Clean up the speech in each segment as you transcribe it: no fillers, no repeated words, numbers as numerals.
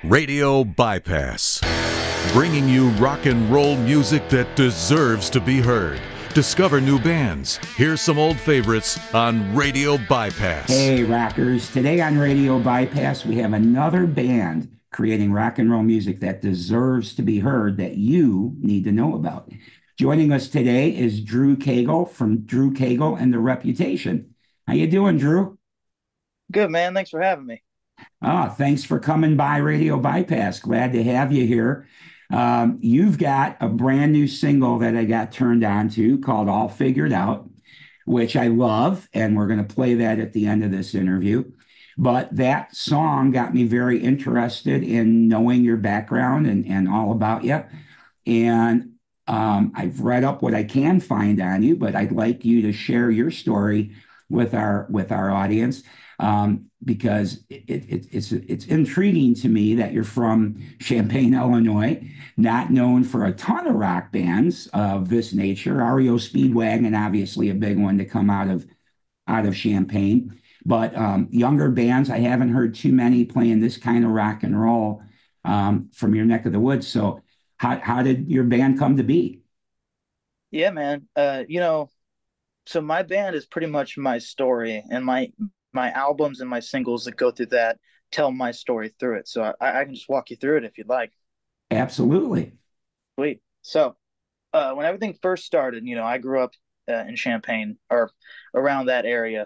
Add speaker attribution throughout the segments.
Speaker 1: Radio Bypass, bringing you rock and roll music that deserves to be heard. Discover new bands. Here's some old favorites on Radio Bypass.
Speaker 2: Hey, rockers. Today on Radio Bypass, we have another band creating rock and roll music that deserves to be heard that you need to know about. Joining us today is Drew Cagle from Drew Cagle and The Reputation. How you doing, Drew?
Speaker 3: Good, man. Thanks for having me.
Speaker 2: Thanks for coming by Radio Bypass. Glad to have you here. You've got a brand new single that I got turned on to called All Figured Out, which I love, and we're going to play that at the end of this interview. But that song got me very interested in knowing your background and all about you. And I've read up what I can find on you, but I'd like you to share your story with our audience. Because it's intriguing to me that you're from Champaign, Illinois, not known for a ton of rock bands of this nature. REO Speedwagon, obviously a big one to come out of Champaign, but younger bands, I haven't heard too many playing this kind of rock and roll from your neck of the woods. So how did your band come to be?
Speaker 3: Yeah, man. So my band is pretty much my story, and my albums and my singles that go through that tell my story through it. So I can just walk you through it if you'd like.
Speaker 2: Absolutely.
Speaker 3: Sweet. So when everything first started, I grew up in Champaign or around that area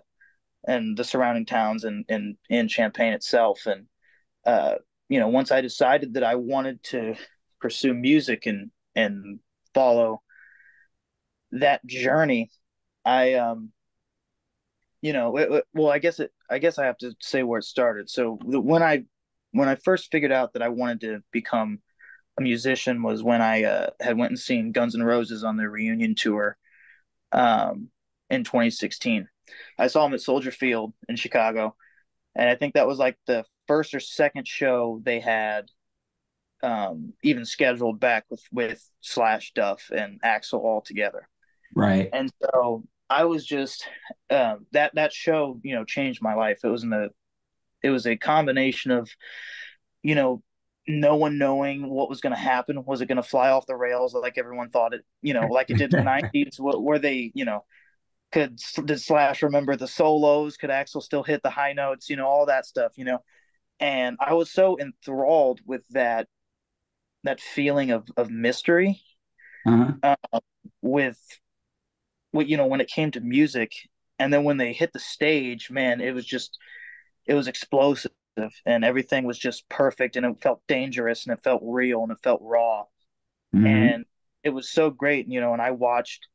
Speaker 3: and the surrounding towns and in Champaign itself. And, once I decided that I wanted to pursue music and follow that journey, well, I guess I have to say where it started. So when I first figured out that I wanted to become a musician was when I had went and seen Guns N' Roses on their reunion tour in 2016. I saw them at Soldier Field in Chicago, and I think that was like the first or second show they had even scheduled back with Slash, Duff, and Axl all together.
Speaker 2: Right.
Speaker 3: And so I was just that show, changed my life. It was a combination of, no one knowing what was going to happen. Was it going to fly off the rails like everyone thought it, like it did in the 90s? Were they, did Slash remember the solos? Could Axl still hit the high notes? All that stuff, And I was so enthralled with that feeling of mystery,
Speaker 2: Uh-huh.
Speaker 3: with when it came to music. And then when they hit the stage, man, it was explosive, and everything was just perfect, and it felt dangerous, and it felt real, and it felt raw.
Speaker 2: Mm-hmm.
Speaker 3: And it was so great, and I watched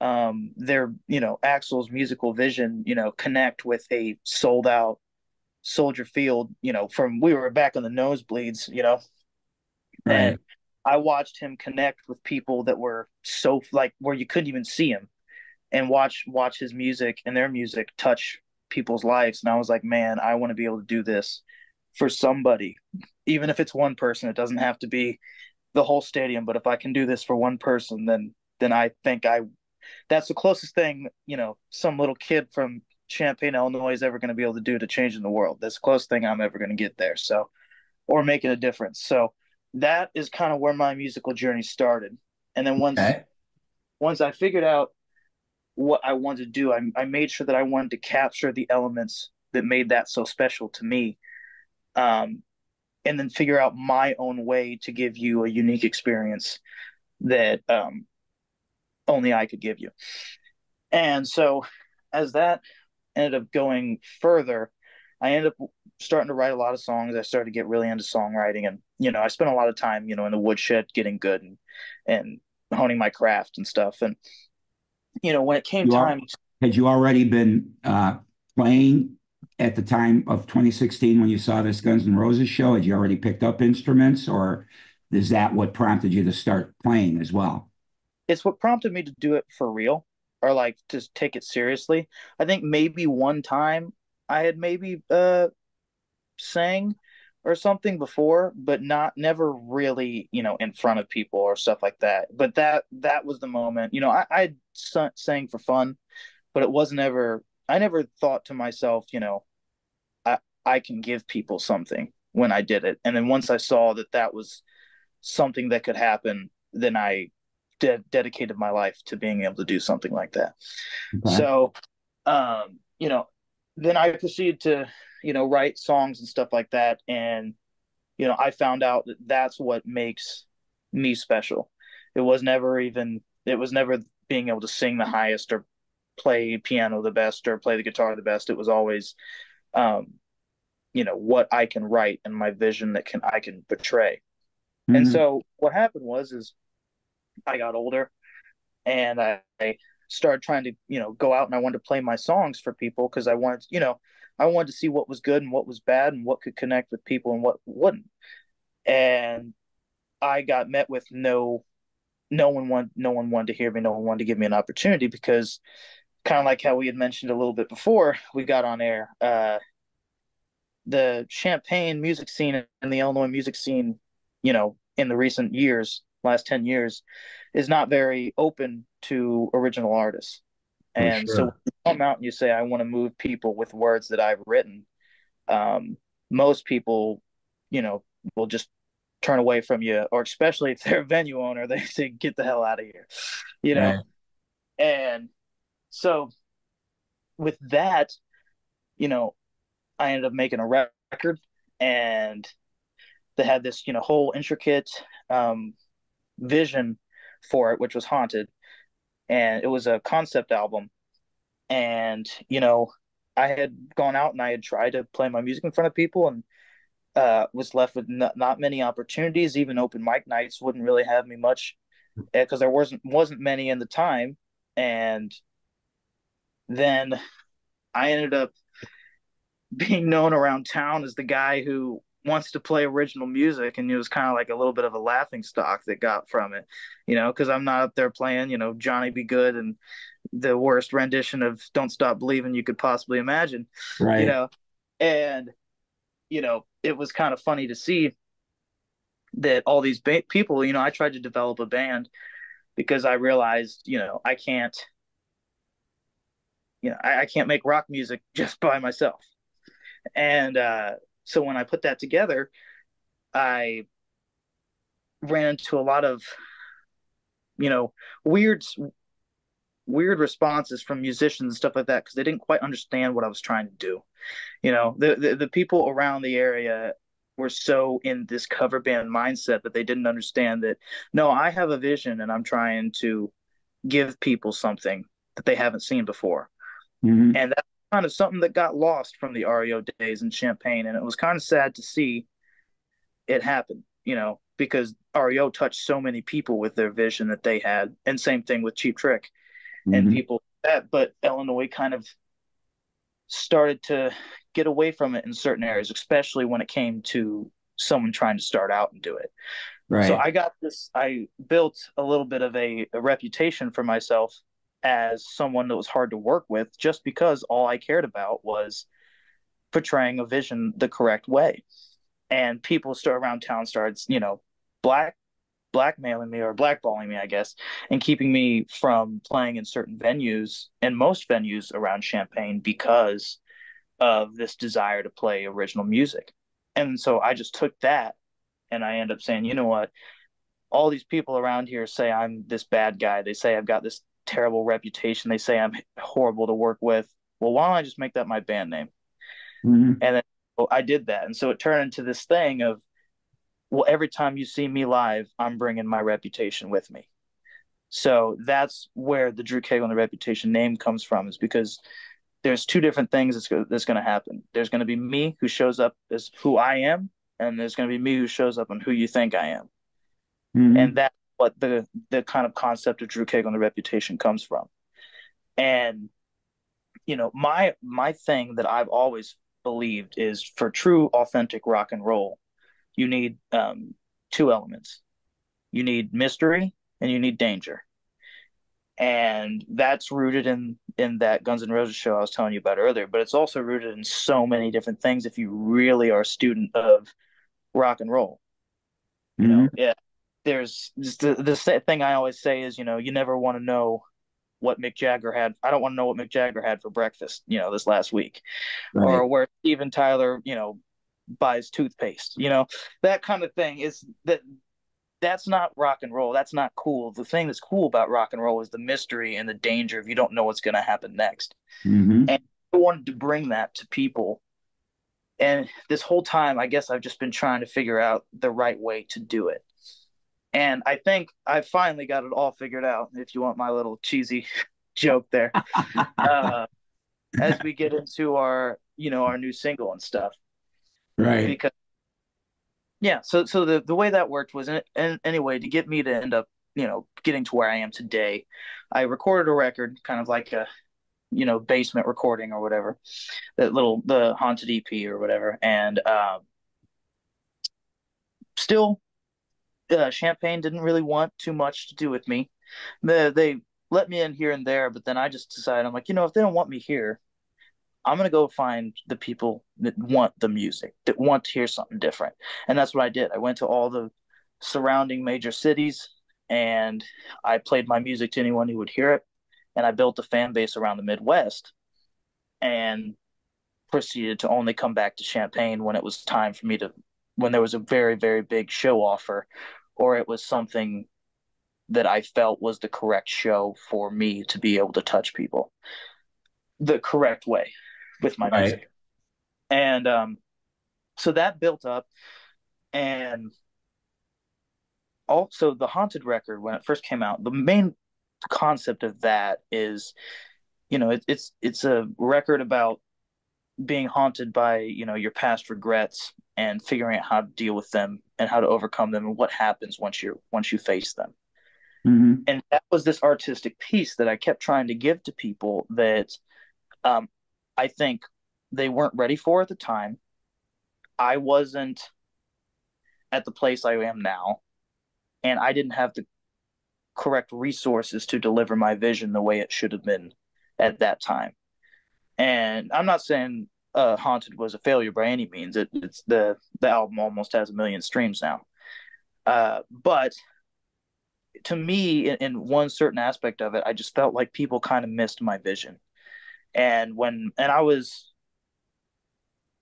Speaker 3: their, Axl's musical vision, connect with a sold out Soldier Field, we were back in the nosebleeds,
Speaker 2: Right.
Speaker 3: and I watched him connect with people that were so like where you couldn't even see him, and watch his music and their music touch people's lives. And I was like, man, I want to be able to do this for somebody, even if it's one person. It doesn't have to be the whole stadium, but if I can do this for one person, then I think that's the closest thing, some little kid from Champaign, Illinois is ever going to be able to do to changing the world. That's the closest thing I'm ever going to get there. So, or making a difference. So that is kind of where my musical journey started. And then
Speaker 2: Okay.
Speaker 3: once I figured out what I wanted to do, I made sure that I wanted to capture the elements that made that so special to me, and then figure out my own way to give you a unique experience that only I could give you. And so as that ended up going further, I ended up starting to write a lot of songs. I started to get really into songwriting, and I spent a lot of time, in the woodshed getting good and honing my craft and stuff. And when it came
Speaker 2: You are,
Speaker 3: time,
Speaker 2: had you already been playing at the time of 2016 when you saw this Guns N' Roses show? Had you already picked up instruments, or is that what prompted you to start playing as well?
Speaker 3: it's what prompted me to do it for real, or like just take it seriously. I think maybe one time I had maybe sang or something before, but never really, in front of people or stuff like that. But that was the moment. I sang for fun, but it wasn't ever. I never thought to myself, I can give people something. when I did it. And then once I saw that that was something that could happen, then I dedicated my life to being able to do something like that.
Speaker 2: Okay.
Speaker 3: So, you know, then I proceeded to, write songs and stuff like that. And, I found out that that's what makes me special. It was never being able to sing the highest or play piano the best or play the guitar the best. It was always, um, what I can write and my vision that I can portray. And
Speaker 2: Hmm.
Speaker 3: so what happened is I got older and I started trying to, go out and I wanted to play my songs for people because I wanted to see what was good and what was bad and what could connect with people and what wouldn't. And I got met with no one wanted to hear me, no one wanted to give me an opportunity because kind of like how we had mentioned a little bit before we got on air, the Champaign music scene and the Illinois music scene, in the recent years, last 10 years, is not very open to original artists.
Speaker 2: For
Speaker 3: And so when
Speaker 2: sure.
Speaker 3: you come out and you say, I want to move people with words that I've written, um, most people, will just turn away from you, or especially if they're a venue owner, they say, get the hell out of here, you know?
Speaker 2: Right.
Speaker 3: And so with that, you know, I ended up making a record and they had this, whole intricate um, vision for it, which was Haunted. And it was a concept album. And, I had gone out and I had tried to play my music in front of people and was left with not many opportunities. Even open mic nights wouldn't really have me much because there wasn't many in the time. And then I ended up being known around town as the guy who wants to play original music, and it was kind of like a little bit of a laughing stock that got from it, because I'm not up there playing, Johnny Be Good and the worst rendition of Don't Stop Believing you could possibly imagine, you
Speaker 2: Right.
Speaker 3: know, and it was kind of funny to see that all these people, I tried to develop a band because I realized, I can't make rock music just by myself. And so when I put that together, I ran into a lot of, you know, weird, weird responses from musicians and stuff like that because they didn't quite understand what I was trying to do. The people around the area were so in this cover band mindset that they didn't understand that no, I have a vision and I'm trying to give people something that they haven't seen before.
Speaker 2: Hmm.
Speaker 3: And that's kind of something that got lost from the REO days in Champaign. And it was kind of sad to see it happen, because REO touched so many people with their vision that they had. And same thing with Cheap Trick and
Speaker 2: Hmm.
Speaker 3: people like that. But Illinois kind of started to get away from it in certain areas, especially when it came to someone trying to start out and do it. So
Speaker 2: Right.
Speaker 3: I built a little bit of a reputation for myself as someone that was hard to work with just because all I cared about was portraying a vision the correct way. And people around town started, black blackmailing me or blackballing me, I guess, and keeping me from playing in certain venues and most venues around Champaign because of this desire to play original music. And so I just took that and I end up saying, you know what? All these people around here say I'm this bad guy. They say I've got this terrible reputation. They say I'm horrible to work with. Well, why don't I just make that my band name?
Speaker 2: Hmm.
Speaker 3: And then I did that. And so it turned into this thing of, well, every time you see me live, I'm bringing my reputation with me. So that's where the Drew Cagle The Reputation name comes from, is because there's two different things that's going to happen. There's going to be me who shows up as who I am, and there's going to be me who shows up and who you think I am. And
Speaker 2: Hmm.
Speaker 3: that's what the kind of concept of Drew Cagle The Reputation comes from. And my thing that I've always believed is for true authentic rock and roll, you need two elements. You need mystery and you need danger. And that's rooted in that Guns N' Roses show I was telling you about earlier, but it's also rooted in so many different things if you really are a student of rock and roll.
Speaker 2: Hmm.
Speaker 3: Yeah, there's just the thing I always say is, you never want to know what Mick Jagger had. I don't want to know what Mick Jagger had for breakfast, this last week,
Speaker 2: Right.
Speaker 3: or where Steven Tyler, buys toothpaste, that kind of thing. That's not rock and roll. That's not cool. The thing that's cool about rock and roll is the mystery and the danger if you don't know what's going to happen next.
Speaker 2: Hmm.
Speaker 3: And I wanted to bring that to people. And this whole time, I guess I've just been trying to figure out the right way to do it. And I think I finally got it all figured out, if you want my little cheesy joke there, uh, as we get into our new single and stuff.
Speaker 2: Right.
Speaker 3: Because, yeah, so the way that worked was, and anyway, to get me to end up, getting to where I am today, I recorded a record, kind of like a, basement recording or whatever, the haunted EP or whatever. And still, Champagne didn't really want too much to do with me. They let me in here and there, but then I just decided, I'm like, if they don't want me here, I'm gonna go find the people that want the music, that want to hear something different. And that's what I did. I went to all the surrounding major cities and I played my music to anyone who would hear it. And I built a fan base around the Midwest and proceeded to only come back to Champaign when it was time for me to, when there was a very, very big show offer, or it was something that I felt was the correct show for me to be able to touch people the correct way with my
Speaker 2: Right.
Speaker 3: music. And so that built up. And also the Haunted record, when it first came out, the main concept of that is, it's a record about being haunted by, your past regrets and figuring out how to deal with them and how to overcome them and what happens once you face them.
Speaker 2: Hmm.
Speaker 3: And that was this artistic piece that I kept trying to give to people that um, I think they weren't ready for at the time. I wasn't at the place I am now, and I didn't have the correct resources to deliver my vision the way it should have been at that time. And I'm not saying Haunted was a failure by any means. It's the album almost has 1 million streams now. But to me, in one certain aspect of it, I just felt like people kind of missed my vision. And I was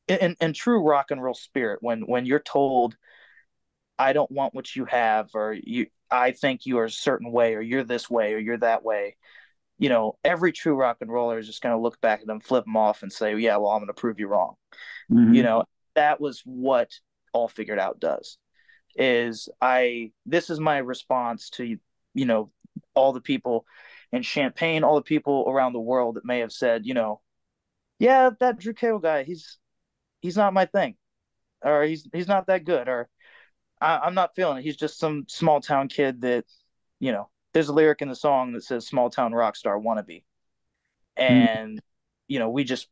Speaker 3: in true rock and roll spirit, when you're told, I don't want what you have, or I think you are a certain way, or you're this way, or you're that way, every true rock and roller is just going to look back at them, flip them off, and say, yeah, well, I'm going to prove you wrong. you
Speaker 2: Hmm.
Speaker 3: know that was what All Figured Out does. This is my response to, all the people in Champaign, all the people around the world that may have said, yeah, that Drew Cagle guy, he's not my thing, or he's not that good, or I'm not feeling it. He's just some small town kid that, there's a lyric in the song that says small town rock star wannabe. And, we just,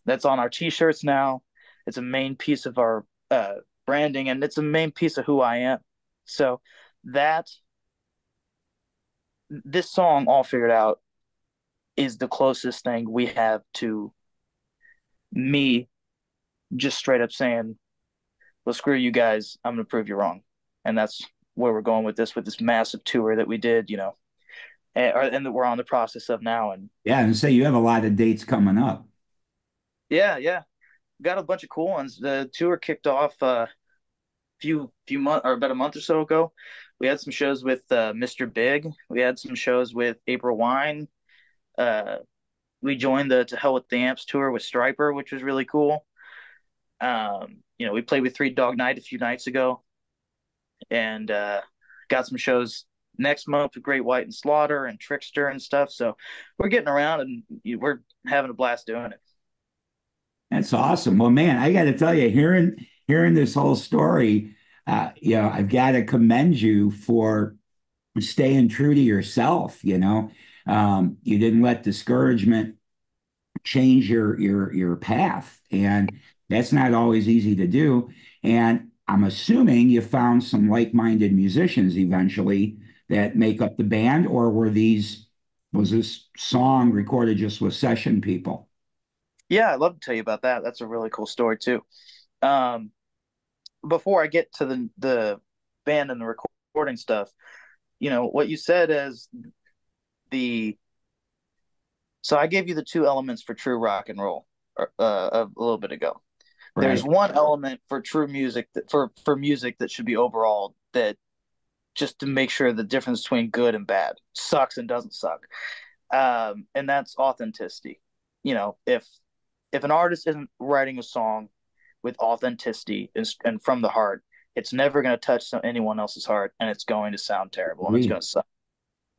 Speaker 3: that's on our t-shirts now. It's a main piece of our branding, and it's a main piece of who I am. So that this song, All Figured Out, is the closest thing we have to me just straight up saying, well, screw you guys, I'm going to prove you wrong. And that's where we're going with this massive tour that we did, and that we're on the process of now. And
Speaker 2: Yeah, and say you have a lot of dates coming up.
Speaker 3: yeah, yeah, got a bunch of cool ones. The tour kicked off few months, or about a month or so ago. We had some shows with Mr. Big. We had some shows with April Wine. Uh, we joined the To Hell with the Amps tour with Striper, which was really cool. We played with Three Dog Night a few nights ago, and got some shows next month with Great White and Slaughter and Trickster and stuff. So we're getting around, and we're having a blast doing it.
Speaker 2: That's awesome. Well, man, I got to tell you, hearing this whole story, I've got to commend you for staying true to yourself. You didn't let discouragement change your path, and that's not always easy to do. And I'm assuming you found some like-minded musicians eventually that make up the band, or was this song recorded just with session people?
Speaker 3: Yeah, I'd love to tell you about that. That's a really cool story too. Um, Before I get to the band and the recording stuff, what you said as the so I gave you the two elements for true rock and roll a little bit ago. There's
Speaker 2: Right.
Speaker 3: one element for true music that for music that should be overall, that just to make sure the difference between good and bad, sucks and doesn't suck. And that's authenticity. If an artist isn't writing a song with authenticity and from the heart, it's never going to touch anyone else's heart, and it's going to sound terrible, and it's going
Speaker 2: Agreed.
Speaker 3: to suck.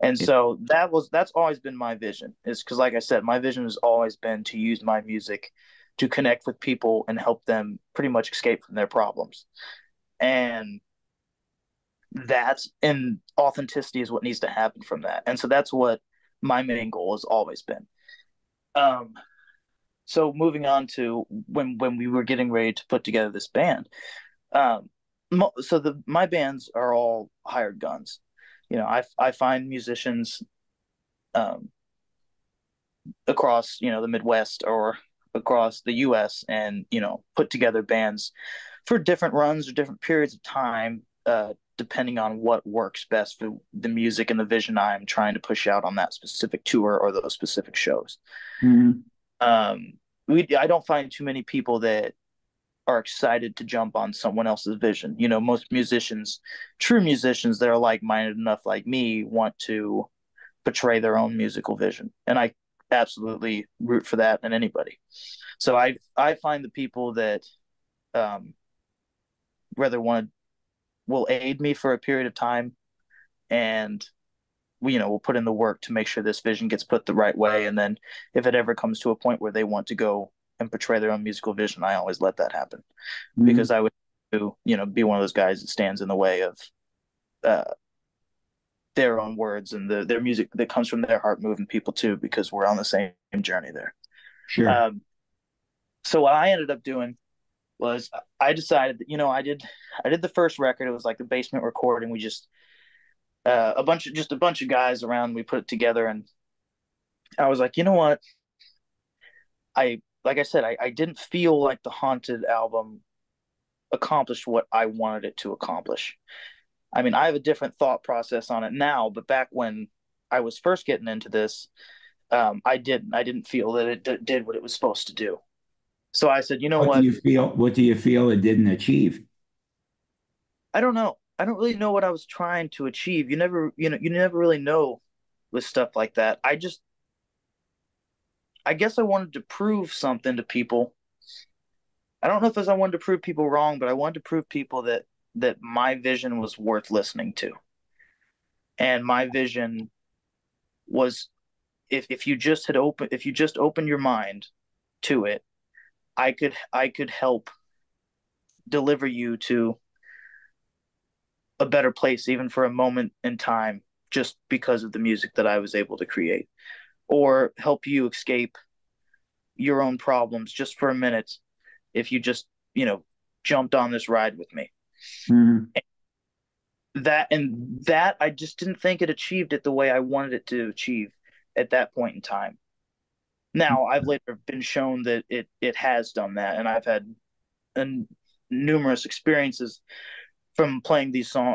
Speaker 3: And so that's always been my vision. Is because, like I said, my vision has always been to use my music to connect with people and help them pretty much escape from their problems. And authenticity is what needs to happen from that. And so that's what my main goal has always been. Um, so moving on to when we were getting ready to put together this band, um, my bands are all hired guns. I find musicians um, across the Midwest or across the U.S. and put together bands for different runs or different periods of time, depending on what works best for the music and the vision I'm trying to push out on that specific tour or those specific shows.
Speaker 2: Mhm.
Speaker 3: Um, I don't find too many people that are excited to jump on someone else's vision. Most musicians, true musicians that are like-minded enough like me, want to portray their own musical vision. And I absolutely root for that in anybody. So I find the people that um, rather will aid me for a period of time, and we'll put in the work to make sure this vision gets put the right way. And then if it ever comes to a point where they want to go and portray their own musical vision, I always let that happen,
Speaker 2: Mhm.
Speaker 3: because I would be one of those guys that stands in the way of uh, their own words and their music that comes from their heart moving people too, because we're on the same journey there.
Speaker 2: Sure.
Speaker 3: So what I ended up doing was I decided that I did the first record. It was like the basement recording. We just a bunch of guys around. We put it together, and I was like, you know what? Like I said, I didn't feel like the Haunted album accomplished what I wanted it to accomplish. I mean, I have a different thought process on it now, but back when I was first getting into this, I didn't feel that it did what it was supposed to do. So I said, you know
Speaker 2: What do
Speaker 3: what?
Speaker 2: you feel? What do you feel it didn't achieve?
Speaker 3: I don't know. I don't really know what I was trying to achieve. You never really know with stuff like that. I guess I wanted to prove something to people. I don't know if I wanted to prove people wrong, but I wanted to prove people that my vision was worth listening to. And my vision was, if you just opened your mind to it, I could help deliver you to a better place, even for a moment in time, just because of the music that I was able to create, or help you escape your own problems just for a minute if you just jumped on this ride with me.
Speaker 2: Mhm.
Speaker 3: That I just didn't think it achieved it the way I wanted it to achieve at that point in time. Now I've later been shown that it has done that, and I've had numerous experiences from playing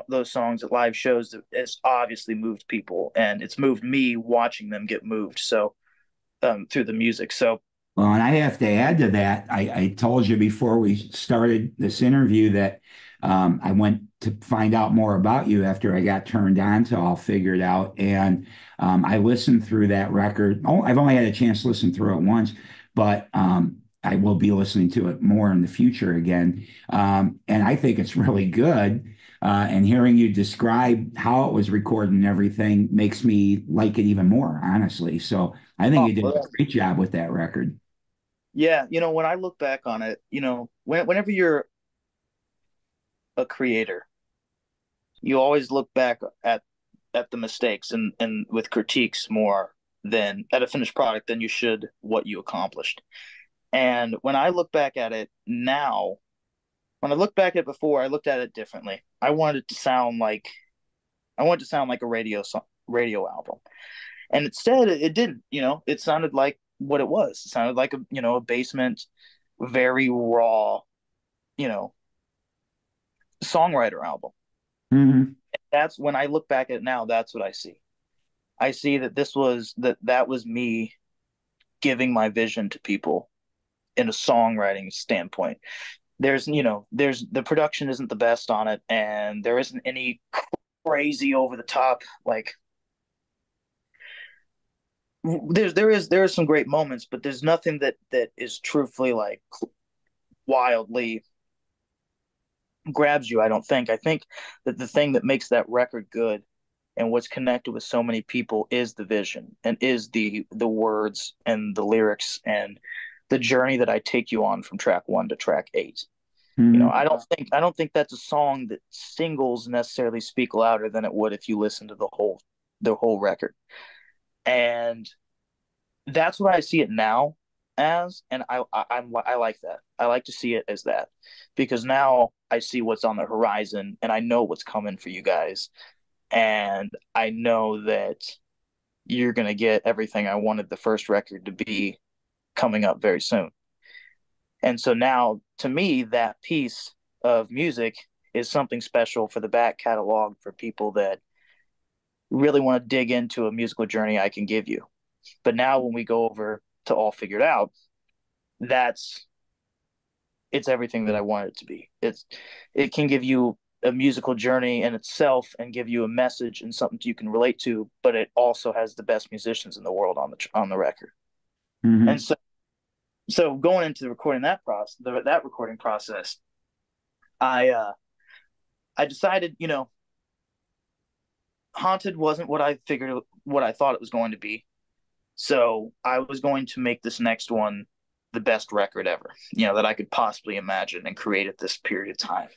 Speaker 3: those songs at live shows that has obviously moved people, and it's moved me watching them get moved. So through the music. So
Speaker 2: Well, and I have to add to that. I told you before we started this interview that I went to find out more about you after I got turned on to All Figured Out. And I listened through that record. Oh, I've only had a chance to listen through it once, but I will be listening to it more in the future again. And I think it's really good. And hearing you describe how it was recorded and everything makes me like it even more, honestly. So I think
Speaker 3: oh,
Speaker 2: you did a
Speaker 3: well,
Speaker 2: great job with that record.
Speaker 3: yeah, when I look back on it, whenever you're a creator, you always look back at the mistakes and with critiques more than at a finished product than you should what you accomplished. And when I look back at it now, when I look back at it before, I looked at it differently. I wanted to sound like a radio album. And instead it didn't, it sounded like what it was. It sounded like a basement, very raw, you know, songwriter album.
Speaker 2: Hmm.
Speaker 3: That's when I look back at it now, that's what I see. I see that that was me giving my vision to people in a songwriting standpoint. There's the production isn't the best on it, and there isn't any crazy over the top like there is some great moments, but there's nothing that is truthfully like wildly grabs you. I think that the thing that makes that record good and what's connected with so many people is the vision and is the words and the lyrics and the journey that I take you on from track 1 to track 8.
Speaker 2: Mm-hmm.
Speaker 3: I don't think that's a song that singles necessarily speak louder than it would if you listen to the whole record. And that's what I see it now as, and I like that. I like to see it as that, because now I see what's on the horizon and I know what's coming for you guys, and I know that you're gonna get everything I wanted the first record to be coming up very soon. And so now, to me, that piece of music is something special for the back catalog for people that really want to dig into a musical journey I can give you. But now when we go over to All Figured Out, it's everything that I want it to be. It can give you a musical journey in itself and give you a message and something you can relate to, but it also has the best musicians in the world on the record.
Speaker 2: Mm-hmm.
Speaker 3: And so going into recording that recording process, I decided, Haunted wasn't what I thought it was going to be. So I was going to make this next one the best record ever, that I could possibly imagine and create at this period of time.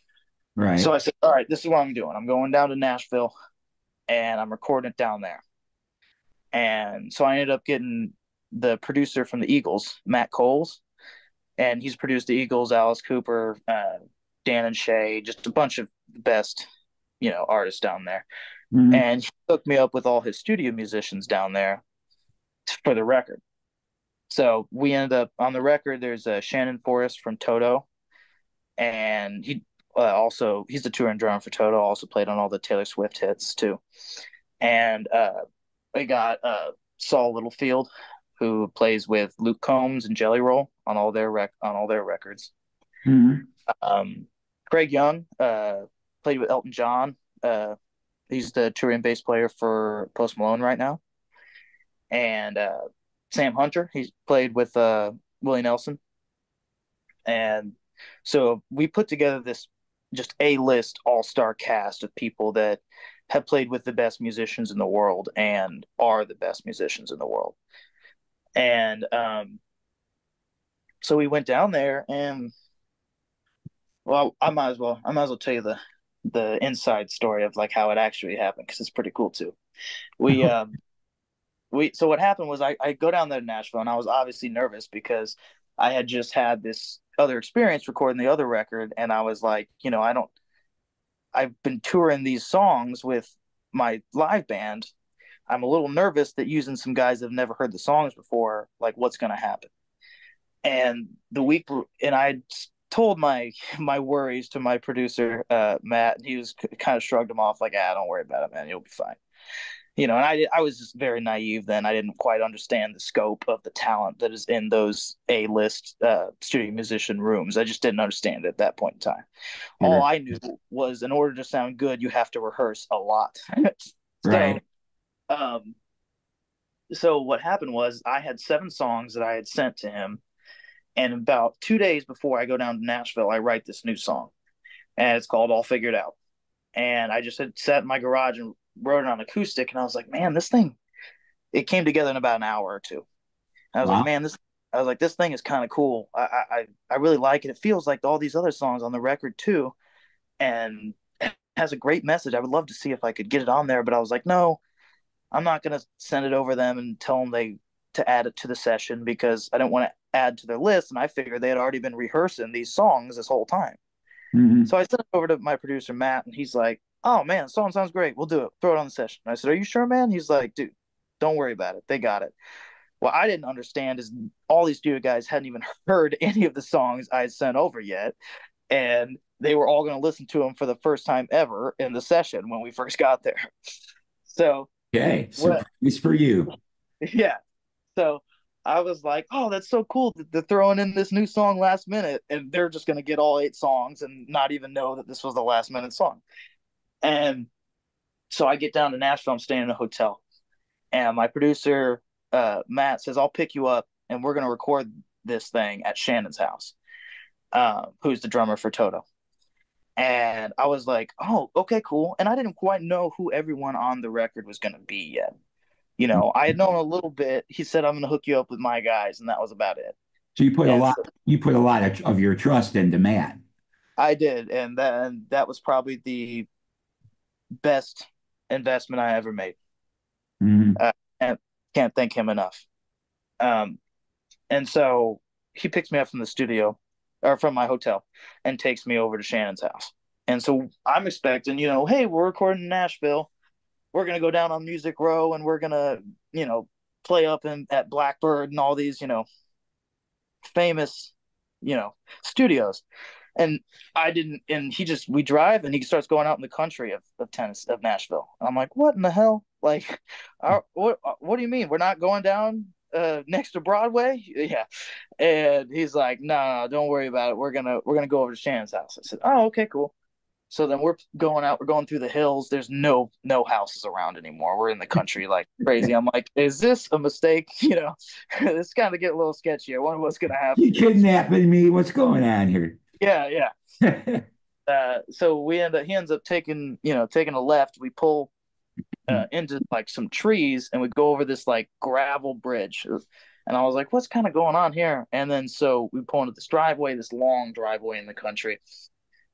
Speaker 2: Right.
Speaker 3: So I said, all right, this is what I'm doing. I'm going down to Nashville and I'm recording it down there. And so I ended up getting the producer from the Eagles, Matt Coles, and he's produced the Eagles, Alice Cooper, Dan and Shay, just a bunch of the best, artists down there.
Speaker 2: Mm-hmm.
Speaker 3: And he hooked me up with all his studio musicians down there for the record. So we ended up on the record. There's Shannon Forrest from Toto, and he's the touring drummer for Toto. Also played on all the Taylor Swift hits too. And we got Saul Littlefield, who plays with Luke Combs and Jelly Roll on all their records.
Speaker 2: Mm-hmm.
Speaker 3: Craig Young played with Elton John. He's the touring bass player for Post Malone right now. And Sam Hunter, he's played with Willie Nelson. And so we put together this just A-list all-star cast of people that have played with the best musicians in the world and are the best musicians in the world. And so we went down there, and well, I might as well tell you the inside story of like how it actually happened, because it's pretty cool too. So what happened was I go down there to Nashville, and I was obviously nervous because I had just had this other experience recording the other record, and I was like, I've been touring these songs with my live band. I'm a little nervous that using some guys that have never heard the songs before, like what's going to happen. And I told my worries to my producer, Matt, and he was kind of shrugged them off like, don't worry about it, man, you'll be fine. And I was just very naive then. I didn't quite understand the scope of the talent that is in those A-list studio musician rooms. I just didn't understand it at that point in time.
Speaker 2: Mm-hmm.
Speaker 3: All I knew was in order to sound good, you have to rehearse a lot.
Speaker 2: Right.
Speaker 3: So what happened was I had 7 songs that I had sent to him, and about 2 days before I go down to Nashville, I write this new song, and it's called All Figured Out. And I just had sat in my garage and wrote it on acoustic, and I was like, man, this thing, it came together in about an hour or two. And I was like, man, this thing is kind of cool. I really like it. It feels like all these other songs on the record too, and it has a great message. I would love to see if I could get it on there, but I was like, no, I'm not going to send it over them and tell them to add it to the session, because I don't want to add to their list. And I figured they had already been rehearsing these songs this whole time.
Speaker 2: Mm-hmm.
Speaker 3: So I sent it over to my producer, Matt, and he's like, oh, man, the song sounds great. We'll do it. Throw it on the session. And I said, are you sure, man? He's like, dude, don't worry about it. They got it. What I didn't understand is all these studio guys hadn't even heard any of the songs I had sent over yet. And they were all going to listen to them for the first time ever in the session when we first got there. So,
Speaker 2: okay, surprise for you.
Speaker 3: Yeah. So I was like, oh, that's so cool that they're throwing in this new song last minute, and they're just gonna get all 8 songs and not even know that this was the last minute song. And so I get down to Nashville. I'm staying in a hotel, and my producer Matt says, "I'll pick you up, and we're gonna record this thing at Shannon's house, who's the drummer for Toto." And I was like, "Oh, okay, cool." And I didn't quite know who everyone on the record was gonna be yet. I had known a little bit. He said, "I'm gonna hook you up with my guys," and that was about it.
Speaker 2: So
Speaker 3: And so
Speaker 2: you put a lot of your trust into Matt.
Speaker 3: I did, and that was probably the best investment I ever made.
Speaker 2: Hmm.
Speaker 3: And can't thank him enough. Um, and so he picks me up from the studio or from my hotel and takes me over to Shannon's house. And so I'm expecting, hey, we're recording in Nashville. We're gonna go down on Music Row and we're gonna, play up at Blackbird and all these, famous, studios. And I didn't, and we drive and he starts going out in the country of Tennessee, of Nashville. And I'm like, what in the hell? Like, what do you mean? We're not going down next to Broadway? Yeah. And he's like, no, don't worry about it. We're gonna go over to Shannon's house. I said, oh, okay, cool. So then we're going out, we're going through the hills. There's no houses around anymore. We're in the country like crazy. I'm like, is this a mistake? This kind of get a little sketchy. I wonder what's gonna
Speaker 2: You
Speaker 3: happen.
Speaker 2: kidnapping me? What's going on here?
Speaker 3: Yeah, yeah. So he ends up taking a left. We pull into like some trees and we go over this like gravel bridge. And I was like, what's kind of going on here? And then so we pull into this driveway, this long driveway in the country,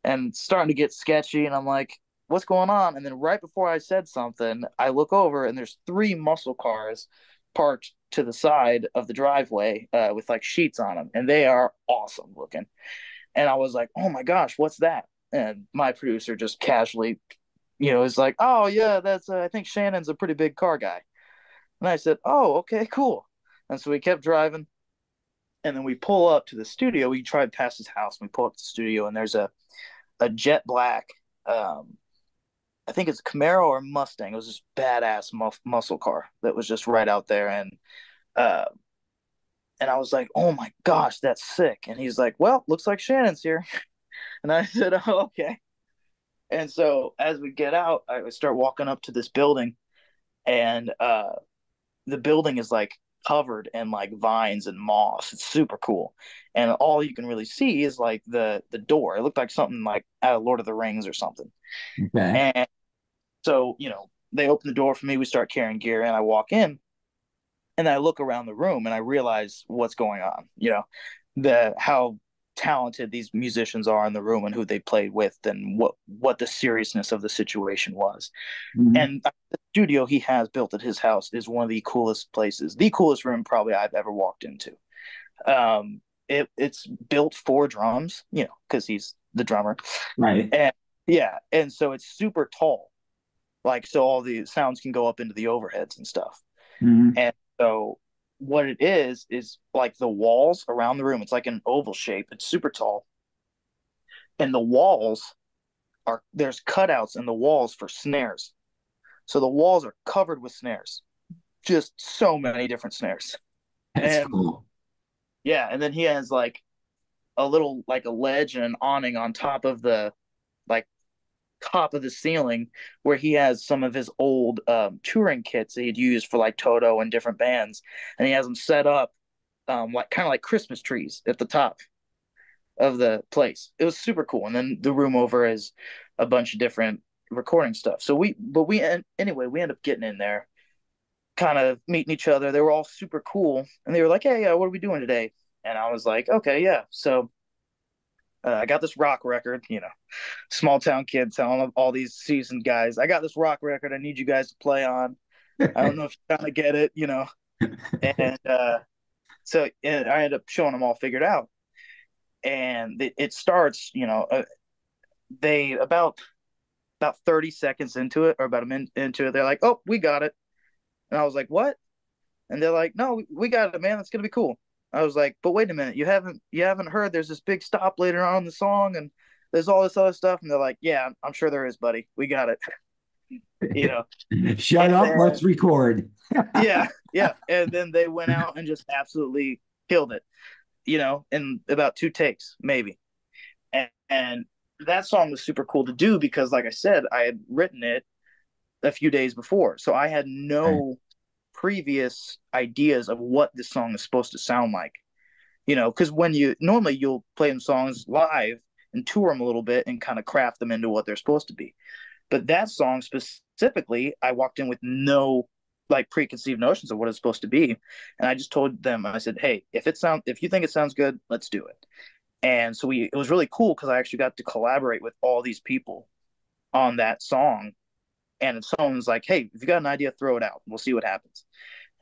Speaker 3: and it's starting to get sketchy. And I'm like, what's going on? And then right before I said something, I look over and there's 3 muscle cars parked to the side of the driveway with like sheets on them, and they are awesome looking. And I was like, oh my gosh, what's that? And my producer just casually, is like, oh yeah, that's I think Shannon's a pretty big car guy. And I said, oh, okay, cool. And so we kept driving, and then we pull up to the studio. We tried past his house. And we pull up to the studio, and there's a jet black, I think it's a Camaro or a Mustang. It was this badass muscle car that was just right out there, uh, and I was like, oh my gosh, that's sick. And he's like, well, looks like Shannon's here. And I said, oh, okay. And so as we get out, I start walking up to this building, and the building is like covered in like vines and moss. It's super cool. And all you can really see is like the door. It looked like something like out of Lord of the Rings or something.
Speaker 2: Okay.
Speaker 3: And so, they open the door for me. We start carrying gear, and I walk in, and I look around the room, and I realize what's going on. How talented these musicians are in the room and who they played with and what the seriousness of the situation was.
Speaker 2: Mhm.
Speaker 3: And the studio he has built at his house is one of the coolest places, the coolest room probably I've ever walked into. It's built for drums, because he's the drummer.
Speaker 2: Right.
Speaker 3: And yeah, and so it's super tall, like so all the sounds can go up into the overheads and stuff.
Speaker 2: Mhm.
Speaker 3: And so what it is like the walls around the room, it's like an oval shape. It's super tall. And the walls there's cutouts in the walls for snares. So the walls are covered with snares. Just so many different snares.
Speaker 2: That's
Speaker 3: And
Speaker 2: cool.
Speaker 3: yeah, and then he has like a little like a ledge and an awning on top of the like top of the ceiling where he has some of his old touring kits that he'd used for like Toto and different bands, and he has them set up like kind of like Christmas trees at the top of the place. It was super cool. And then the room over is a bunch of different recording stuff. So anyway, we end up getting in there, kind of meeting each other. They were all super cool, and they were like, "Hey, what are we doing today?" And I was like, "Okay, yeah." So I got this rock record, small town kid telling all these seasoned guys, I got this rock record I need you guys to play on. I don't know if you kind of get it. And and I ended up showing them all figured out. And it starts, they about 30 seconds into it, or about a minute into it, they're like, oh, we got it. And I was like, what? And they're like, no, we got it, man. That's going to be cool. I was like, but wait a minute, you haven't heard there's this big stop later on in the song and there's all this other stuff. And they're like, yeah, I'm sure there is, buddy. We got it. you know.
Speaker 2: Shut
Speaker 3: And
Speaker 2: up,
Speaker 3: then
Speaker 2: let's record.
Speaker 3: yeah, yeah, and then they went out and just absolutely killed it, in about 2 takes maybe. And that song was super cool to do because, like I said, I had written it a few days before, so I had
Speaker 2: Right.
Speaker 3: no previous ideas of what this song is supposed to sound like. Because when you'll play them songs live and tour them a little bit and kind of craft them into what they're supposed to be. But that song specifically, I walked in with no like preconceived notions of what it's supposed to be, and I just told them, I said, "Hey, if you think it sounds good, let's do it." And so it was really cool because I actually got to collaborate with all these people on that song. And if someone's like, "Hey, if you got an idea, throw it out. We'll see what happens."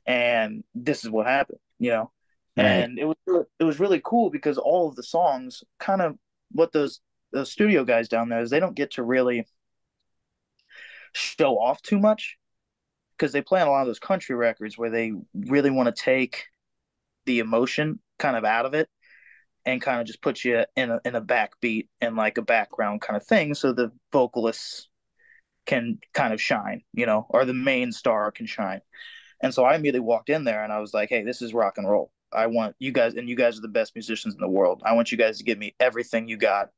Speaker 3: And this is what happened.
Speaker 2: Right.
Speaker 3: And it was really cool because all of the songs kind of what those studio guys down there is they don't get to really show off too much because they play on a lot of those country records where they really want to take the emotion kind of out of it and kind of just put you in a backbeat and like a background kind of thing so the vocalists can kind of shine, or the main star can shine. And so I immediately walked in there and I was like, "Hey, this is rock and roll. I want you guys, and you guys are the best musicians in the world. I want you guys to give me everything you got.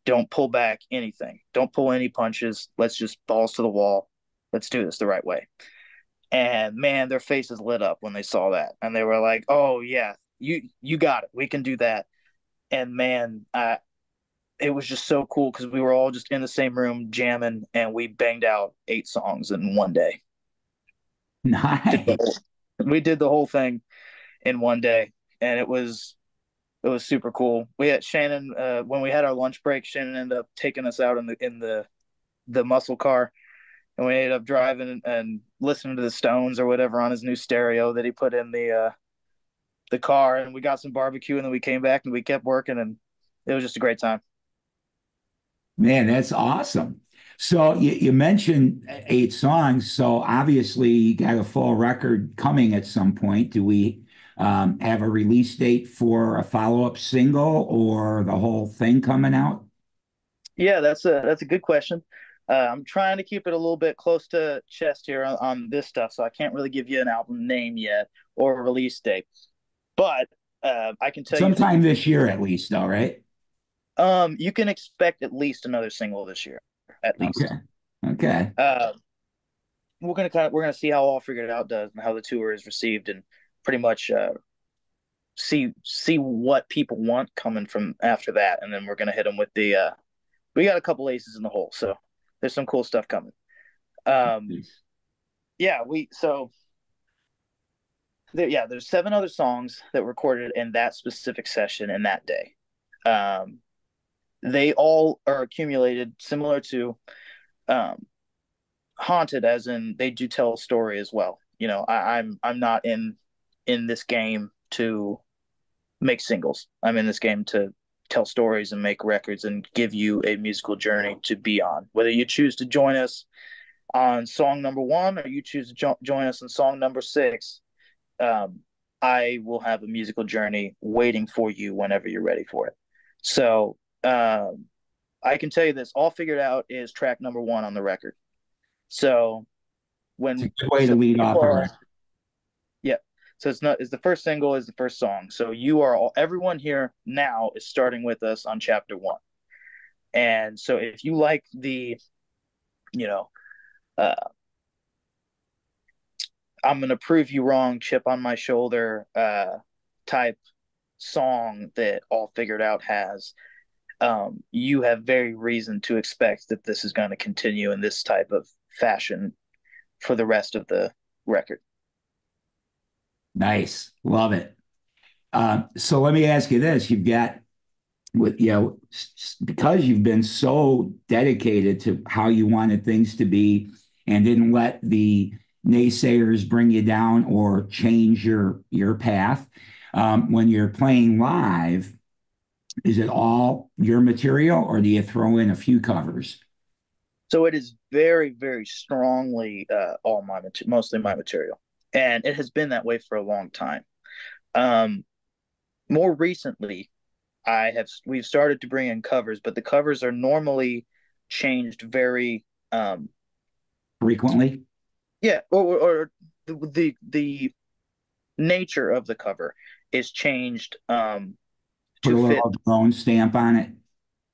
Speaker 3: Don't pull back anything. Don't pull any punches. Let's just balls to the wall. Let's do this the right way." And man, their faces lit up when they saw that, and they were like, "Oh yeah, you got it. We can do that." And man, it was just so cool because we were all just in the same room jamming, and we banged out 8 songs in one day.
Speaker 2: Nice.
Speaker 3: We did the whole thing in one day, and it was super cool. We had Shannon when we had our lunch break. Shannon ended up taking us out in the muscle car, and we ended up driving and listening to the Stones or whatever on his new stereo that he put in the car. And we got some barbecue, and then we came back and we kept working, and it was just a great time.
Speaker 2: Man, that's awesome. So you mentioned 8 songs. So obviously you got a full record coming at some point. Do we have a release date for a follow-up single or the whole thing coming out?
Speaker 3: Yeah, that's a good question. I'm trying to keep it a little bit close to chest here on this stuff, so I can't really give you an album name yet or a release date. But I can tell you
Speaker 2: Sometime this year at least, though, right?
Speaker 3: you can expect at least another single this year, at
Speaker 2: Okay.
Speaker 3: least.
Speaker 2: Okay.
Speaker 3: Uh, we're gonna see how All Figured Out does and how the tour is received, and pretty much see what people want coming from after that, and then we're gonna hit them with the. We got a couple aces in the hole, so there's some cool stuff coming. Um, yeah, there's 7 other songs that were recorded in that specific session in that day. Um, they all are accumulated similar to um, Haunted, as in they do tell a story as well. I'm not in this game to make singles. I'm in this game to tell stories and make records and give you a musical journey to be on. Whether you choose to join us on song number 1 or you choose to join us on song number 6, um, I will have a musical journey waiting for you whenever you're ready for it. So I can tell you this: All Figured Out is track number 1 on the record. So
Speaker 2: It's a
Speaker 3: when
Speaker 2: good way to
Speaker 3: so
Speaker 2: lead off
Speaker 3: people
Speaker 2: a
Speaker 3: are,
Speaker 2: record.
Speaker 3: yeah. So it's the first single is the first song. So everyone here now is starting with us on chapter 1. And so if you like you know, uh, I'm gonna prove you wrong, chip on my shoulder, type song that All Figured Out has, you have very reason to expect that this is going to continue in this type of fashion for the rest of the record.
Speaker 2: Nice. Love it. So let me ask you this. You've got with because you've been so dedicated to how you wanted things to be and didn't let the naysayers bring you down or change your path. When you're playing live, is it all your material or do you throw in a few covers?
Speaker 3: So it is very, very strongly mostly my material, and it has been that way for a long time. Um, More recently, we've started to bring in covers, but the covers are normally changed very
Speaker 2: frequently?
Speaker 3: Yeah, or the nature of the cover is changed
Speaker 2: Put
Speaker 3: to
Speaker 2: a
Speaker 3: fit.
Speaker 2: little of your own stamp on it.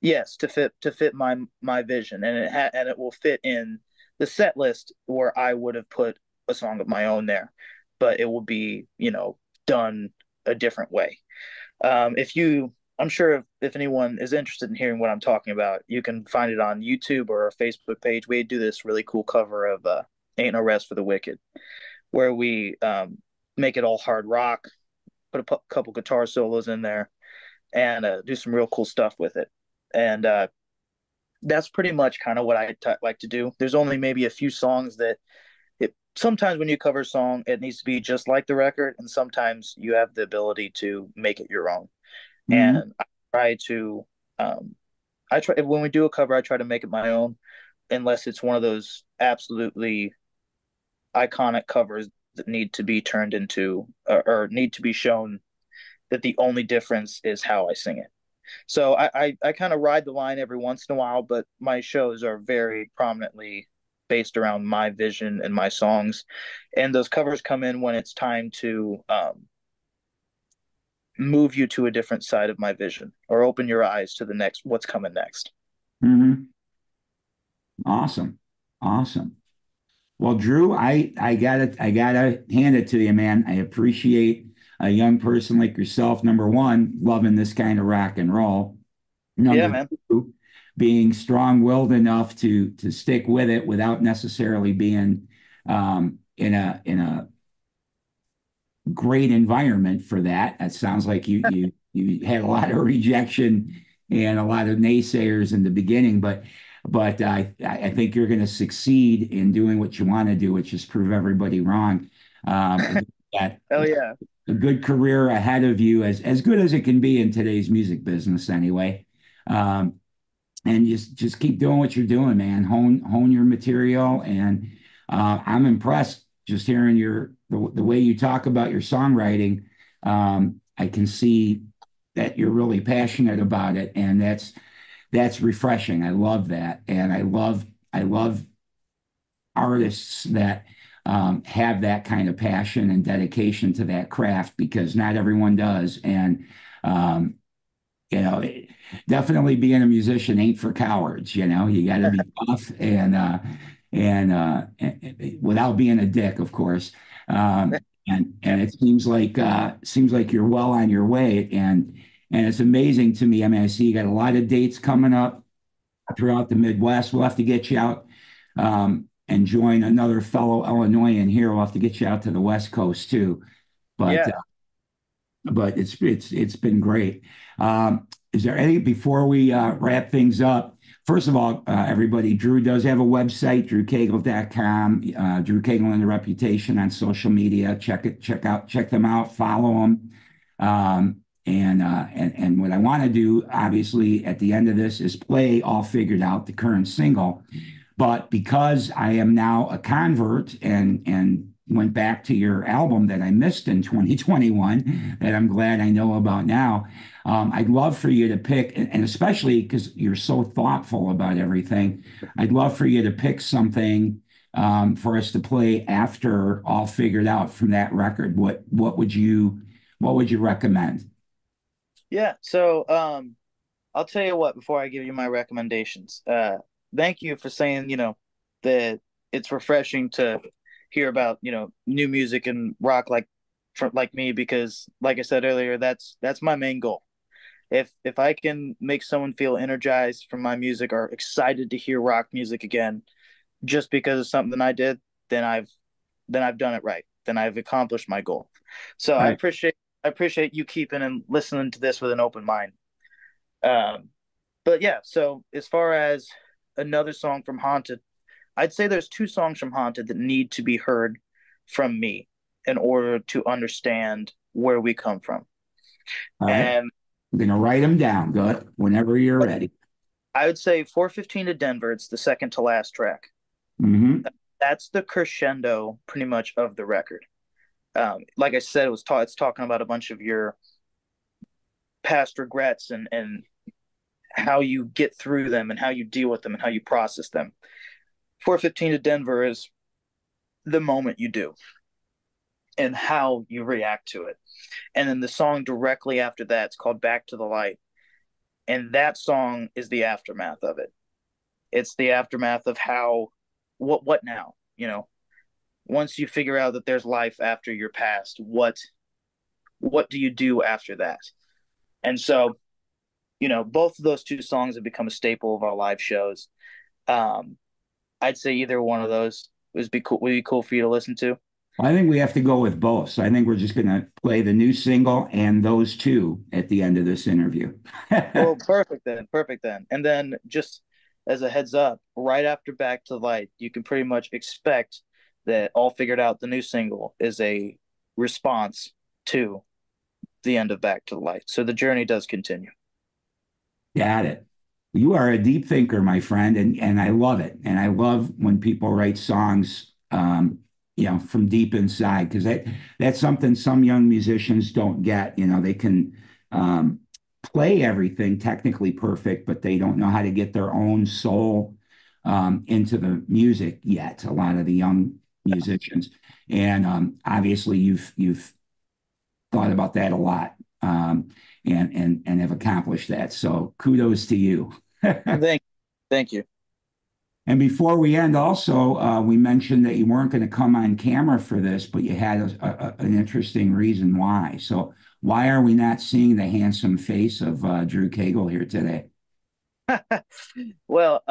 Speaker 3: Yes, to fit my vision, and it will fit in the set list where I would have put a song of my own there, but it will be, done a different way. If you, I'm sure if anyone is interested in hearing what I'm talking about, you can find it on YouTube or our Facebook page. We do this really cool cover of "Ain't No Rest for the Wicked," where we make it all hard rock, put a couple guitar solos in there, and do some real cool stuff with it. And that's pretty much kind of what I like to do. There's only maybe a few songs that sometimes when you cover a song, it needs to be just like the record, and sometimes you have the ability to make it your own.
Speaker 2: Mhm.
Speaker 3: And try to, um, I try when we do a cover, I try to make it my own, unless it's one of those absolutely iconic covers that need to be turned into or need to be shown that the only difference is how I sing it. So I kind of ride the line every once in a while, but my shows are very prominently based around my vision and my songs. And those covers come in when it's time to move you to a different side of my vision or open your eyes to the next, what's coming next.
Speaker 2: Mhm. Awesome. Awesome. Well, Drew, I gotta hand it to you, man. I appreciate a young person like yourself, number one, loving this kind of rock and roll.
Speaker 3: Yeah,
Speaker 2: Number
Speaker 3: man.
Speaker 2: two, being strong-willed enough to stick with it without necessarily being in a great environment for that. It sounds like you had a lot of rejection and a lot of naysayers in the beginning, but I think you're going to succeed in doing what you want to do, which is prove everybody wrong. That
Speaker 3: Oh yeah.
Speaker 2: a good career ahead of you, as good as it can be in today's music business, anyway. Um, and just keep doing what you're doing, man. Hone your material, and I'm impressed just hearing the way you talk about your songwriting. I can see that you're really passionate about it, and that's refreshing. I love that, and I love artists that have that kind of passion and dedication to that craft because not everyone does, and um, you know, definitely being a musician ain't for cowards. You got to be tough and without being a dick, of course. And it seems like you're well on your way, and it's amazing to me. I mean, I see you got a lot of dates coming up throughout the Midwest. We'll have to get you out and join another fellow Illinoisan here. We'll have to get you out to the West Coast too. But
Speaker 3: Yeah.
Speaker 2: it's been great. Is there any before we wrap things up? First of all, everybody, Drew does have a website, drewcagle.com, Drew Cagle and the Reputation on social media. Check them out, follow them. And what I want to do, obviously, at the end of this is play All Figured Out, the current single. But because I am now a convert and went back to your album that I missed in 2021, that I'm glad I know about now, I'd love for you to pick, and especially because you're so thoughtful about everything, I'd love for you to pick something for us to play after All Figured Out from that record. What would you recommend?
Speaker 3: Yeah. So I'll tell you what, before I give you my recommendations, thank you for saying, that it's refreshing to hear about, new music and rock like me, because like I said earlier, that's my main goal. If I can make someone feel energized from my music or excited to hear rock music again, just because of something I did, then I've done it right. Then I've accomplished my goal. So I
Speaker 2: Right.
Speaker 3: appreciate you keeping and listening to this with an open mind. Um, but yeah, so as far as another song from Haunted, I'd say there's two songs from Haunted that need to be heard from me in order to understand where we come from.
Speaker 2: All right.
Speaker 3: And
Speaker 2: I'm going to write them down. Good. Whenever you're ready.
Speaker 3: I would say 415 to Denver, it's the second to last track.
Speaker 2: Hmm.
Speaker 3: That's the crescendo pretty much of the record. Like I said, it's talking about a bunch of your past regrets and how you get through them and how you deal with them and how you process them. 4:15 to Denver is the moment you do and how you react to it. And then the song directly after that is called Back to the Light. And that song is the aftermath of it. It's the aftermath of how what now? Once you figure out that there's life after your past, what do you do after that? And so, both of those two songs have become a staple of our live shows. Um, I'd say either one of those would be cool for you to listen to.
Speaker 2: I think we have to go with both. So I think we're just going to play the new single and those two at the end of this interview.
Speaker 3: Well, perfect then. Perfect then. And then just as a heads up, right after Back to Light, you can pretty much expect that All Figured Out, the new single, is a response to the end of Back to the Light. So the journey does continue.
Speaker 2: Got it. You are a deep thinker, my friend, and I love it. And I love when people write songs, from deep inside, because that's something some young musicians don't get. They can play everything technically perfect, but they don't know how to get their own soul into the music yet. A lot of the young musicians, and obviously you've thought about that a lot, and have accomplished that. So kudos to you.
Speaker 3: Thank you.
Speaker 2: And before we end, also, we mentioned that you weren't going to come on camera for this, but you had an interesting reason why. So why are we not seeing the handsome face of Drew Cagle here today?
Speaker 3: Well,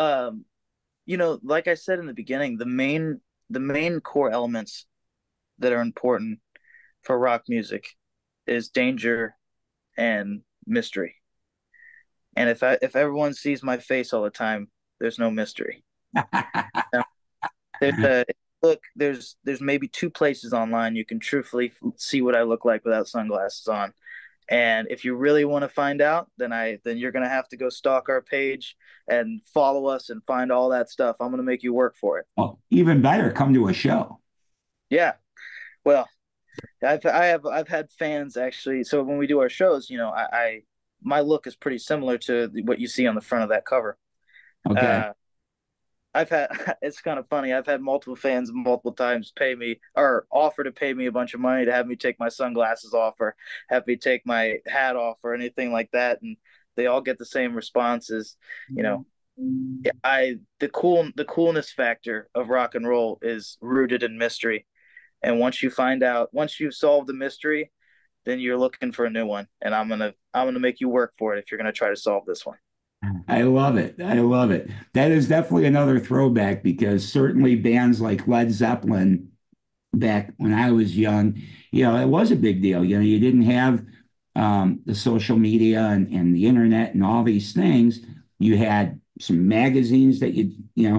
Speaker 3: like I said in the beginning, the main core elements that are important for rock music is danger and mystery. And if everyone sees my face all the time, there's no mystery. There's a look. There's maybe two places online you can truthfully see what I look like without sunglasses on. And if you really want to find out, then you're gonna have to go stalk our page and follow us and find all that stuff. I'm gonna make you work for it.
Speaker 2: Well, even better, come to a show.
Speaker 3: Yeah. Well, I've had fans actually. So when we do our shows, I my look is pretty similar to what you see on the front of that cover.
Speaker 2: Okay.
Speaker 3: Uh, I've had it's kind of funny. I've had multiple fans multiple times pay me or offer to pay me a bunch of money to have me take my sunglasses off or have me take my hat off or anything like that, and they all get the same responses. You know, the coolness factor of rock and roll is rooted in mystery, and once you've solved the mystery, then you're looking for a new one, and I'm gonna make you work for it if you're gonna try to solve this one.
Speaker 2: I love it. I love it. That is definitely another throwback because certainly bands like Led Zeppelin back when I was young, it was a big deal. You didn't have the social media and the internet and all these things. You had some magazines that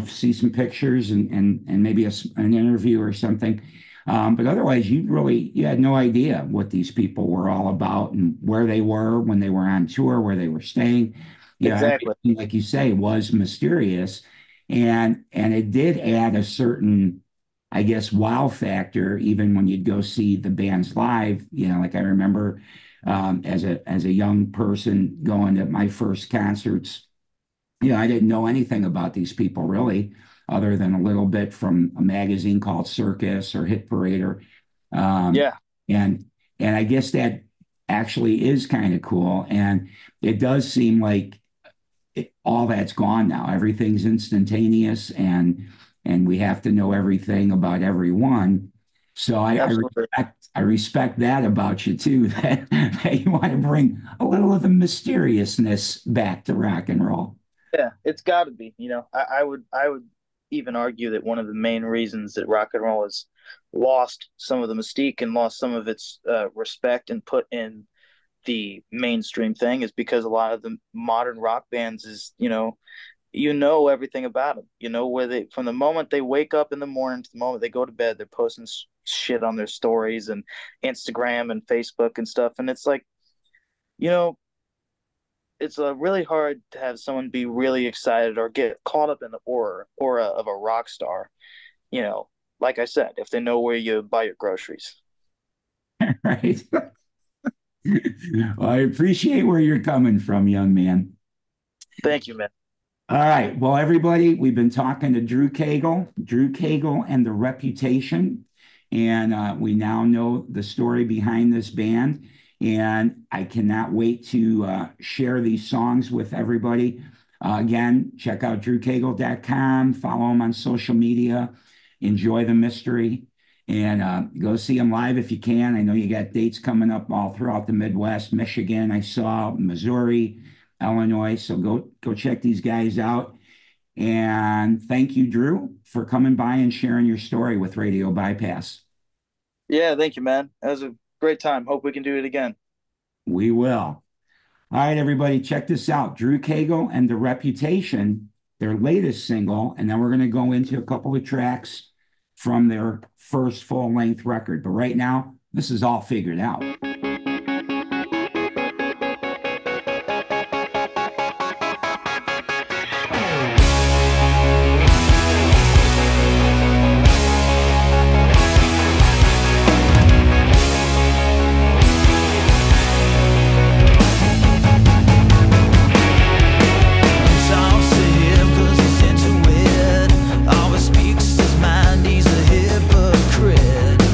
Speaker 2: see some pictures and maybe an interview or something. But otherwise, you had no idea what these people were all about and where they were when they were on tour, where they were staying.
Speaker 3: Exactly.
Speaker 2: Everything, like you say, was mysterious, and it did add a certain, I guess, wow factor. Even when you'd go see the bands live, like I remember as a young person going to my first concerts. I didn't know anything about these people really, other than a little bit from a magazine called Circus or Hit Parade, um,
Speaker 3: Yeah.
Speaker 2: and and I guess that actually is kind of cool. And it does seem like all that's gone now. Everything's instantaneous, and we have to know everything about everyone. So
Speaker 3: Absolutely.
Speaker 2: I respect that about you too, that you want to bring a little of the mysteriousness back to rock and roll.
Speaker 3: Yeah, it's got to be. I would even argue that one of the main reasons that rock and roll has lost some of the mystique and lost some of its respect and put in the mainstream thing is because a lot of the modern rock bands is everything about them. You know where they from the moment they wake up in the morning to the moment they go to bed, they're posting shit on their stories and Instagram and Facebook and stuff, and it's like you know it's really hard to have someone be really excited or get caught up in the aura of a rock star. You know, like I said, if they know where you buy your groceries.
Speaker 2: Right. Well, I appreciate where you're coming from, young man.
Speaker 3: Thank you, man.
Speaker 2: All right. Well, everybody, we've been talking to Drew Cagle and The Reputation. And we now know the story behind this band. And I cannot wait to share these songs with everybody. Again, check out drewcagle.com, follow him on social media, enjoy the mystery, and go see him live if you can. I know you got dates coming up all throughout the Midwest, Michigan, I saw, Missouri, Illinois. So go check these guys out. And thank you, Drew, for coming by and sharing your story with Radio Bypass.
Speaker 3: Yeah, thank you, man. That was a great time. Hope we can do it again.
Speaker 2: We will. All right, everybody, check this out. Drew Cagle and The Reputation, their latest single, and then we're going to go into a couple of tracks from their first full-length record. But right now, this is All Figured Out.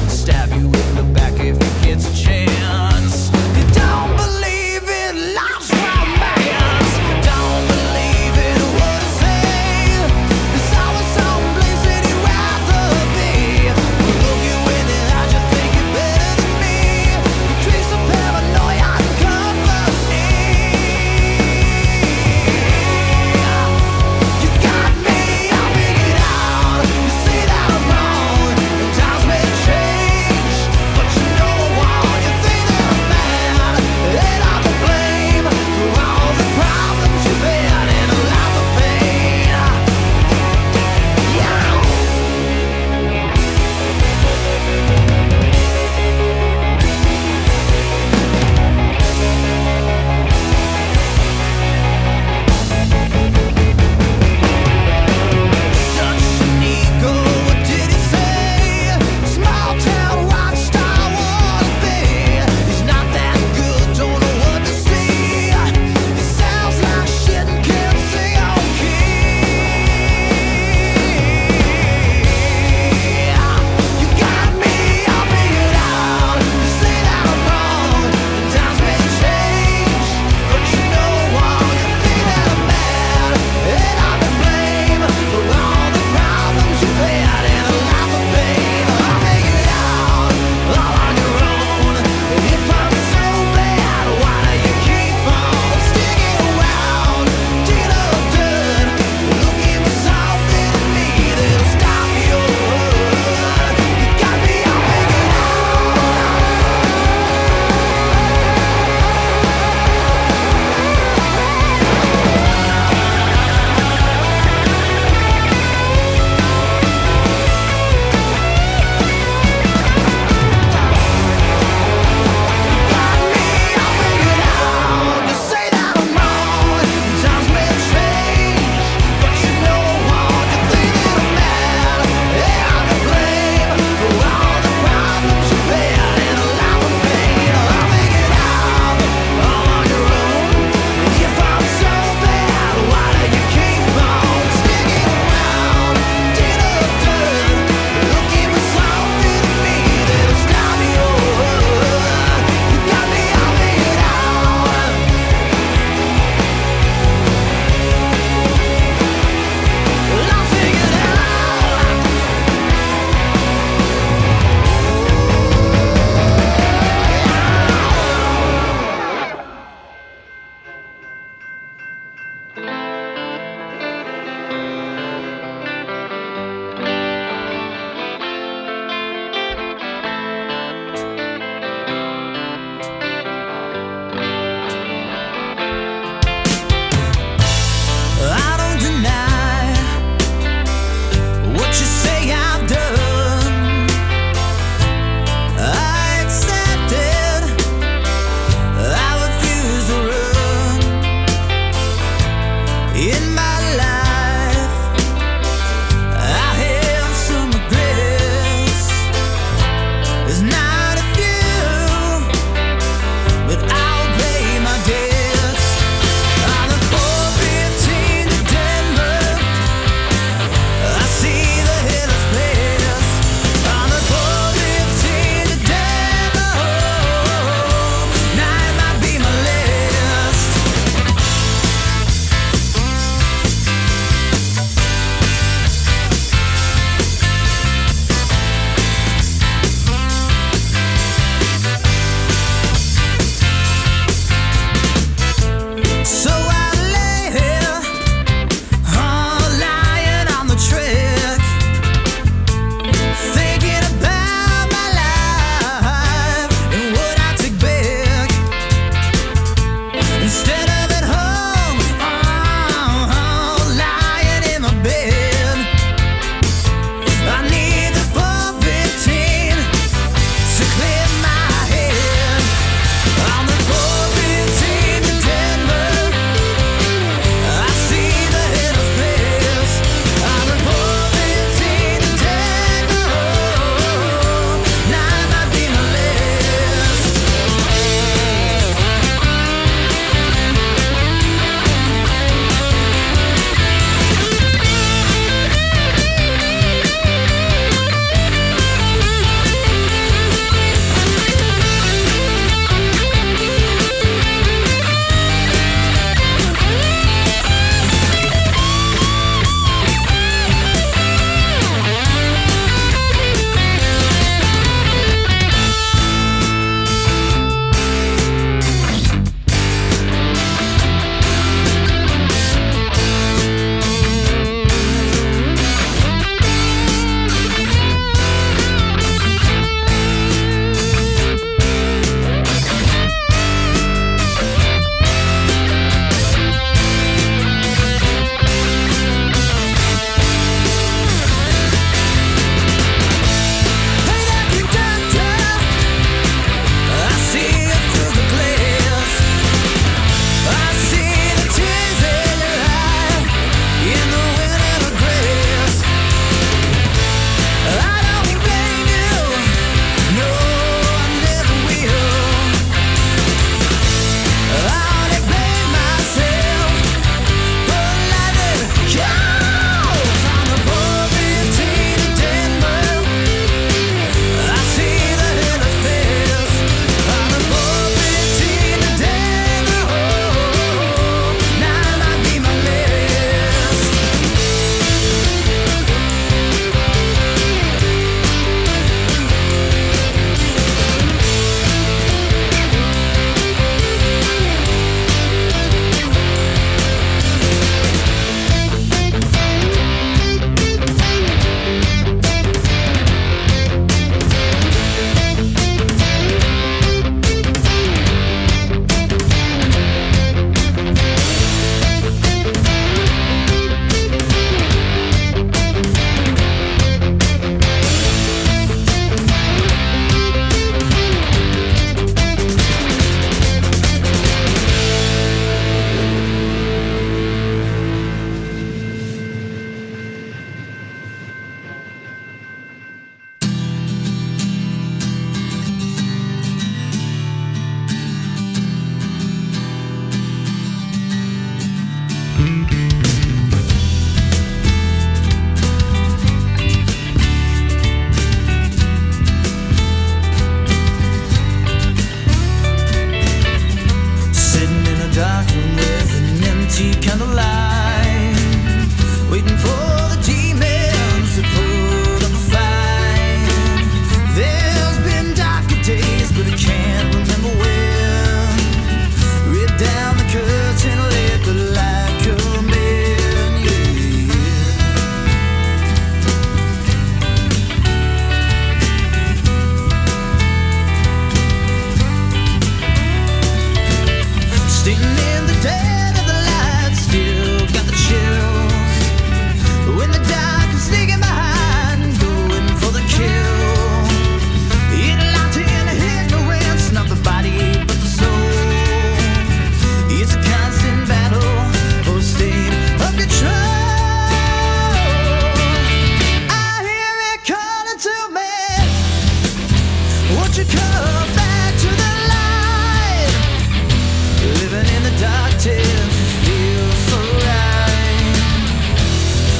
Speaker 4: Stab you in the back if he gets a chance.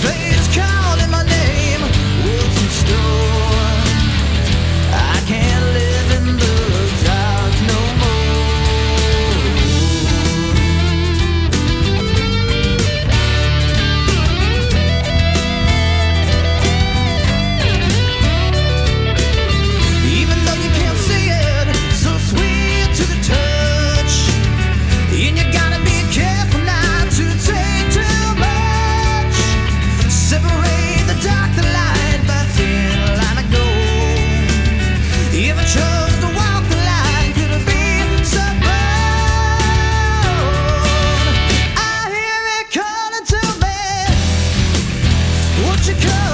Speaker 4: Flames calling my name. What's in store? I can't live in the dark no more. Even though you can't see it, so sweet to the touch. And you gotta be careful not to take too much. Separate the dark, the light by a thin line of gold. If I chose to walk the line, could have been so bold. I hear it calling to me. What you call